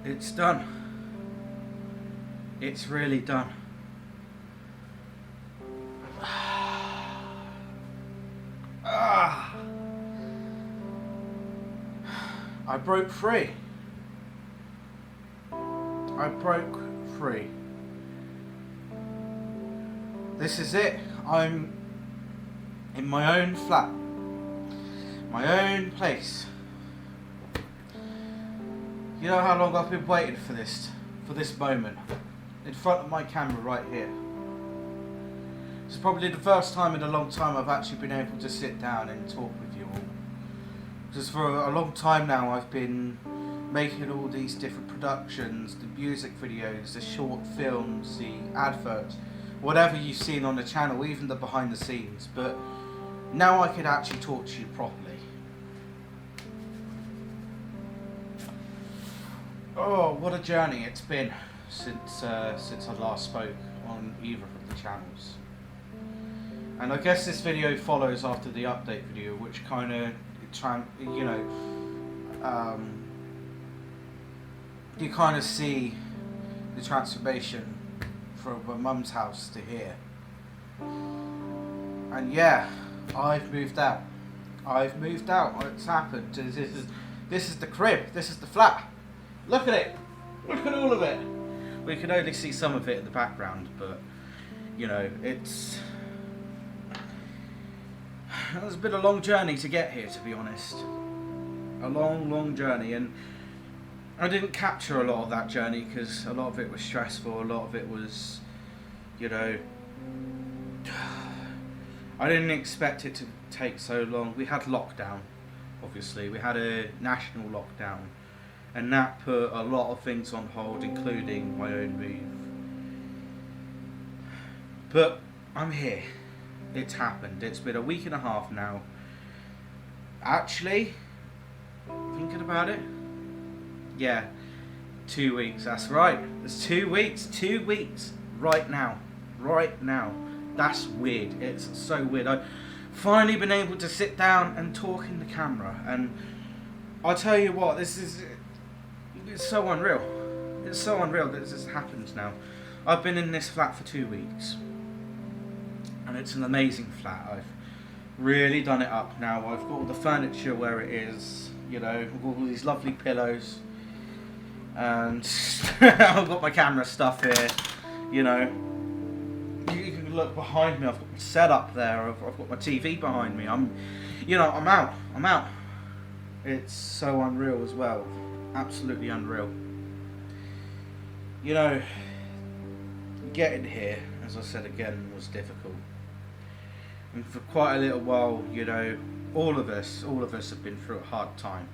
It's done. It's really done. Ah. I broke free. I broke free. This is it. I'm in my own flat. My own place. You know how long I've been waiting for this moment. In front of my camera right here. It's probably the first time in a long time I've actually been able to sit down and talk with you all. Because for a long time now I've been making all these different productions, the music videos, the short films, the adverts, whatever you've seen on the channel, even the behind the scenes, but now I can actually talk to you properly. Oh, what a journey it's been since I last spoke on either of the channels. And I guess this video follows after the update video, which kind of, you kind of see the transformation from my mum's house to here. And yeah, I've moved out. I've moved out. It's happened. This is the crib. This is the flat. Look at it. Look at all of it. We can only see some of it in the background, but you know, it's been a long journey to get here, to be honest. A long journey, and I didn't capture a lot of that journey because a lot of it was stressful, a lot of it was, you know, I didn't expect it to take so long. We had lockdown, obviously. We had a national lockdown, and that put a lot of things on hold, including my own move. But I'm here. It's happened. It's been a week and a half now. Actually, thinking about it, yeah, 2 weeks. That's right. It's 2 weeks. 2 weeks right now. Right now. That's weird. It's so weird. I've finally been able to sit down and talk in the camera, and I'll tell you what, it's so unreal. It's so unreal that this has happened now. I've been in this flat for 2 weeks, and it's an amazing flat. I've really done it up now. I've got all the furniture where it is, you know, I've got all these lovely pillows, and I've got my camera stuff here, you know. You can look behind me, I've got my setup there, I've got my TV behind me. I'm out. It's so unreal as well. Absolutely unreal. You know, getting here, as I said again, was difficult. And for quite a little while, you know, all of us have been through a hard time.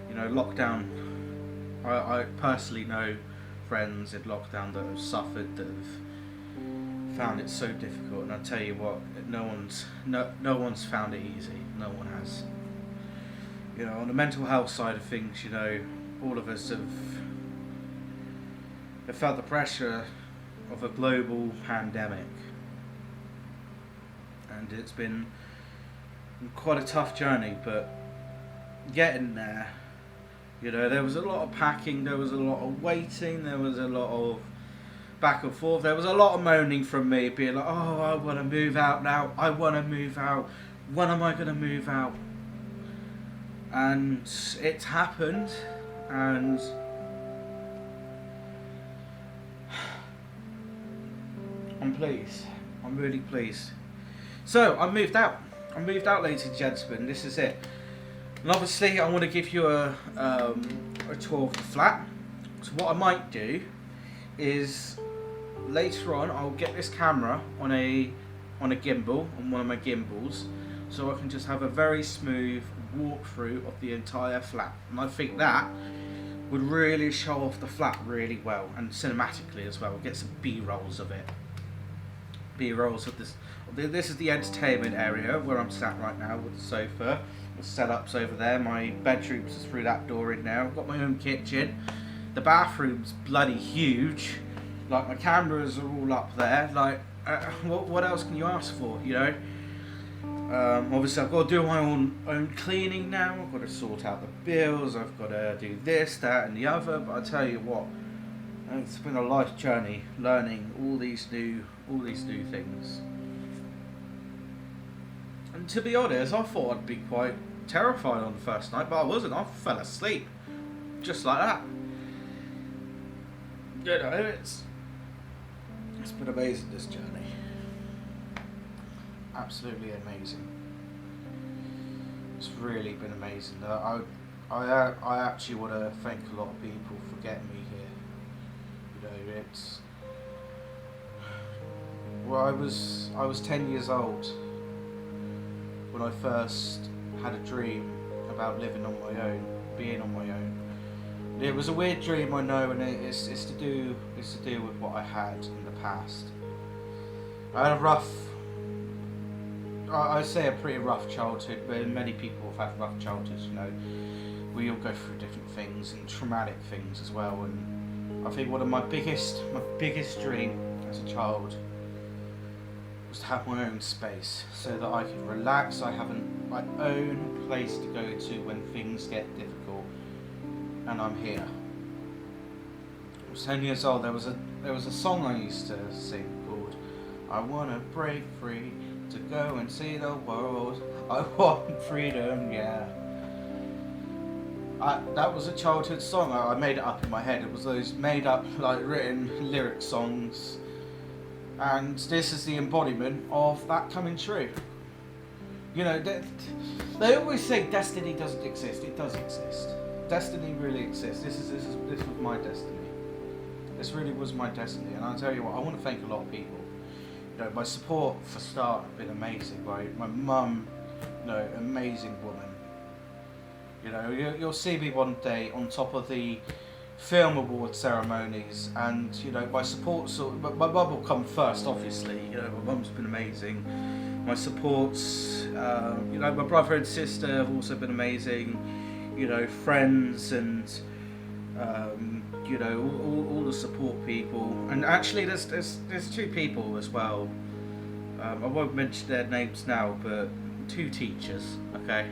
You know, lockdown, I personally know friends in lockdown that have suffered, that have found it so difficult, and I tell you what, no one's found it easy. No one has. You know, on the mental health side of things, you know, all of us have felt the pressure of a global pandemic, and it's been quite a tough journey, but getting there, you know, there was a lot of packing, there was a lot of waiting, there was a lot of back and forth, there was a lot of moaning from me, being like, oh, I want to move out now, I want to move out, when am I going to move out? And it's happened, and I'm pleased. I'm really pleased. So I moved out, ladies and gentlemen. This is it. And obviously, I want to give you a tour of the flat. So what I might do is later on, I'll get this camera on a gimbal, on one of my gimbals, so I can just have a very smooth walkthrough of the entire flat. And I think that would really show off the flat really well, and cinematically as well. Get some B-rolls of it. B-rolls of this. This is the entertainment area where I'm sat right now with the sofa. The setup's over there. My bedroom's just through that door in there. I've got my own kitchen. The bathroom's bloody huge. Like, my cameras are all up there. Like, what else can you ask for, you know? Obviously, I've got to do my own cleaning now. I've got to sort out the bills. I've got to do this, that, and the other. But I tell you what, it's been a life journey, learning all these new things. And to be honest, I thought I'd be quite terrified on the first night, but I wasn't. I fell asleep, just like that. You know, it's been amazing, this journey. Absolutely amazing. It's really been amazing. I actually want to thank a lot of people for getting me here. You know, it's well, I was 10 years old when I first had a dream about living on my own, being on my own. It was a weird dream, I know, and it's to do with what I had in the past. I had a rough, I'd say a pretty rough childhood, but many people have had rough childhoods, you know. We all go through different things and traumatic things as well, and I think one of my biggest dream as a child was to have my own space so that I could relax. I have my own place to go to when things get difficult, and I'm here. I was 10 years old. There was a song I used to sing called "I Wanna Break Free to Go and See the World. I Want Freedom." Yeah. That was a childhood song. I made it up in my head. It was those made up, like, written lyric songs. And this is the embodiment of that coming true. You know, they always say destiny doesn't exist. It does exist. Destiny really exists. This was my destiny. This really was my destiny. And I'll tell you what, I want to thank a lot of people. You know, my support for start have been amazing. Right? My mum, you know, amazing woman. You know, you'll see me one day on top of the film award ceremonies, and you know, my support. My mum will come first, obviously. You know, my mum's been amazing. My supports, you know, my brother and sister have also been amazing. You know, friends and you know, all the support people. And actually, there's two people as well. I won't mention their names now, but two teachers. Okay,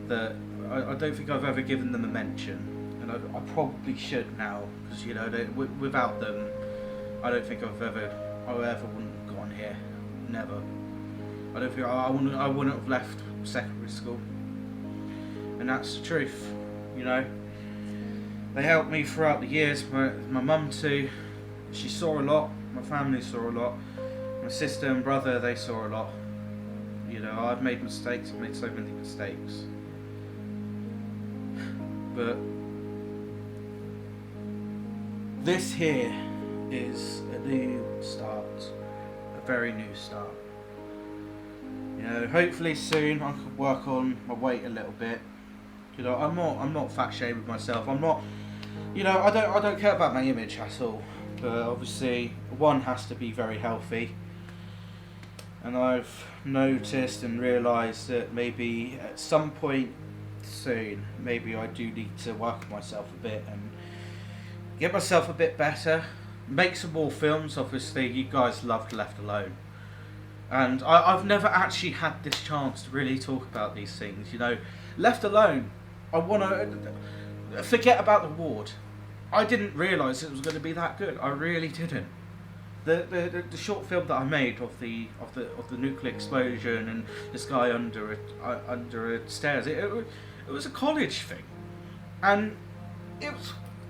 that I don't think I've ever given them a mention. I probably should now, because you know, without them, I don't think I wouldn't have gone here. Never. I don't think I wouldn't have left secondary school. And that's the truth, you know. They helped me throughout the years. My mum too. She saw a lot. My family saw a lot. My sister and brother, they saw a lot. You know, I've made mistakes. I've made so many mistakes. But this here is a new start, a very new start. You know, hopefully soon I can work on my weight a little bit. You know, I'm not fat shaming myself. I'm not, you know, I don't care about my image at all. But obviously, one has to be very healthy. And I've noticed and realised that maybe at some point soon, maybe I do need to work on myself a bit and get myself a bit better, make some more films. Obviously, you guys loved Left Alone, and I've never actually had this chance to really talk about these things. You know, Left Alone, I want to forget about the ward. I didn't realise it was going to be that good. I really didn't. The short film that I made of the nuclear explosion and this guy under a stairs, it was a college thing, and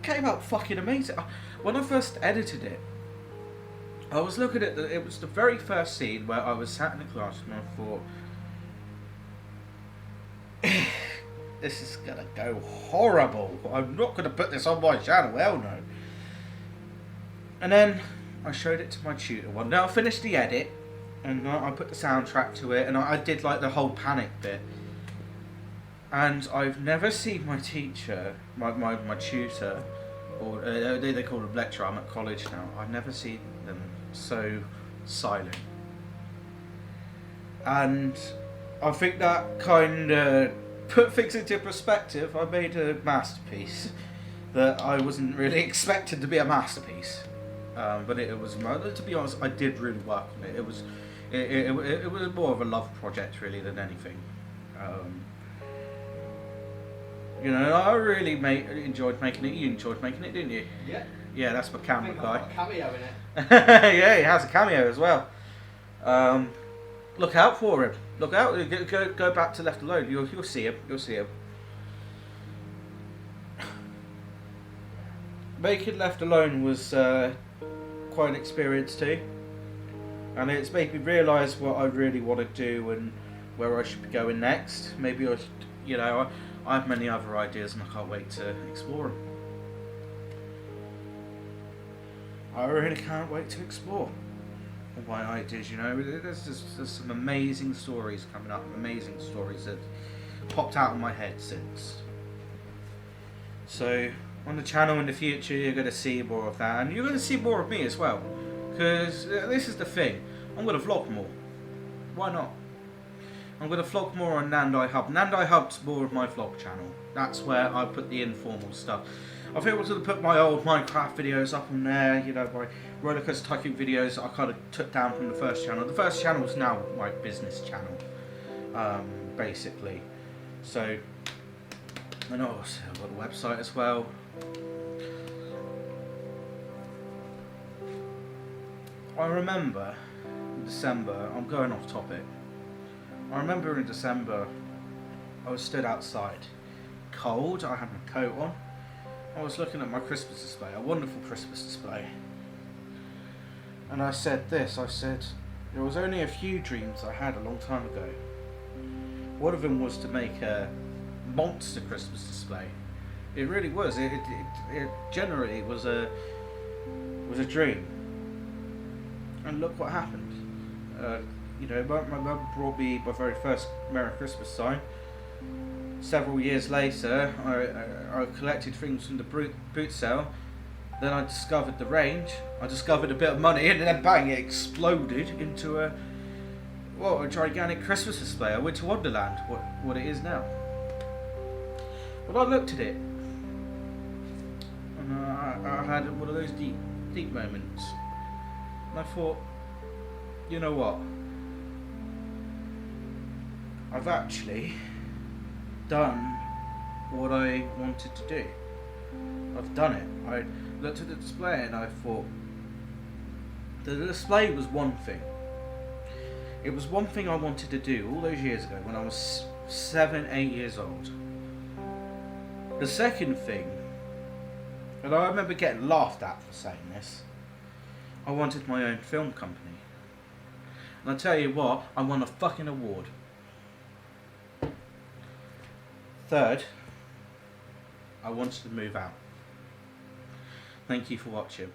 came out fucking amazing. When I first edited it, I was looking at it was the very first scene where I was sat in the class and I thought, this is gonna go horrible. I'm not gonna put this on my channel, hell no. And then I showed it to my tutor one day. I finished the edit and I put the soundtrack to it, and I did like the whole panic bit. And I've never seen my teacher, my tutor, or they call them lecturer. I'm at college now. I've never seen them so silent. And I think that kind of put things into perspective. I made a masterpiece that I wasn't really expecting to be a masterpiece. But it was, to be honest, I did really work on it. It was more of a love project really than anything. Um, you know, I really enjoyed making it. You enjoyed making it, didn't you? Yeah. Yeah, that's my I camera think I've guy. got a cameo in it. Yeah, he has a cameo as well. Look out for him. Look out. Go back to Left Alone. You'll see him. You'll see him. Making Left Alone was quite an experience too, and it's made me realise what I really want to do and where I should be going next. Maybe I should, you know, I have many other ideas and I can't wait to explore them. I really can't wait to explore all my ideas. You know, there's some amazing stories coming up, amazing stories that popped out of my head since. So on the channel in the future, you're going to see more of that, and you're going to see more of me as well. Because this is the thing, I'm going to vlog more. Why not? I'm going to vlog more on Nandi Hub. Nandi Hub's more of my vlog channel. That's where I put the informal stuff. I think I was going to put my old Minecraft videos up on there, you know, my rollercoaster tycoon videos that I kind of took down from the first channel. The first channel is now my business channel, basically. So, and also I've got a website as well. I remember in December, I'm going off topic. I remember in December, I was stood outside, cold, I had my coat on. I was looking at my Christmas display, a wonderful Christmas display. And I said this, I said, there was only a few dreams I had a long time ago. One of them was to make a monster Christmas display. It really was, it generally was a dream. And look what happened. You know, my mum brought me my very first Merry Christmas sign. Several years later, I collected things from the boot sale. Then I discovered the range. I discovered a bit of money, and then bang! It exploded into a gigantic Christmas display. A Winter Wonderland, what it is now. But I looked at it, and I had one of those deep moments. And I thought, you know what? I've actually done what I wanted to do. I've done it. I looked at the display and I thought, the display was one thing. It was one thing I wanted to do all those years ago when I was 7, 8 years old. The second thing, and I remember getting laughed at for saying this, I wanted my own film company. And I tell you what, I won a fucking award. Third, I wanted to move out. Thank you for watching.